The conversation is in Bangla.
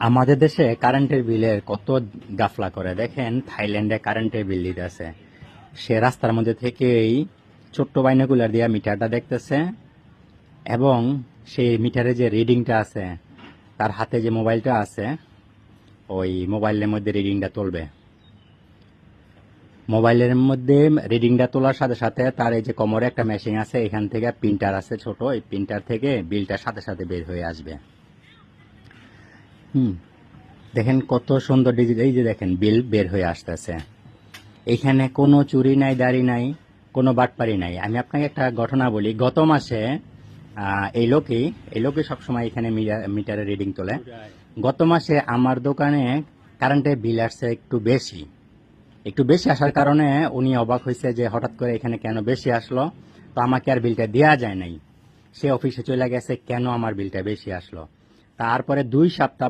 আমাদের দেশে কারেন্টের বিলের কত গাফলা করে দেখেন। থাইল্যান্ডে কারেন্টের বিল দিতেছে, সে রাস্তার মধ্যে থেকেই ছোট্ট বাইনোকুলার দিয়ে মিটারটা দেখতেছে, এবং সেই মিটারে যে রিডিংটা আছে, তার হাতে যে মোবাইলটা আছে, ওই মোবাইলের মধ্যে রিডিংটা তুলবে। মোবাইলের মধ্যে রিডিংটা তোলার সাথে সাথে তার এই যে কোমরে একটা মেশিন আছে, এখান থেকে প্রিন্টার আছে ছোট, এই প্রিন্টার থেকে বিলটা সাথে সাথে বের হয়ে আসবে। হুম, দেখেন কত সুন্দর ডিজিটাল, এই যে দেখেন বিল বের হয়ে আসতেছে। এখানে কোনো চুরি নাই, দাড়ি নাই, কোনো বাটপারি নাই। আমি আপনাকে একটা ঘটনা বলি। গত মাসে এই লোকই সবসময় এখানে মিটারে রিডিং তোলে। গত মাসে আমার দোকানে কারেন্টের বিল আসছে একটু বেশি আসার কারণে উনি অবাক হয়েছে যে হঠাৎ করে এখানে কেন বেশি আসলো। তো আমাকে আর বিলটা দেওয়া যায় নাই। সে অফিসে চলে গেছে, কেন আমার বিলটা বেশি আসলো। তারপরে 2 সপ্তাহ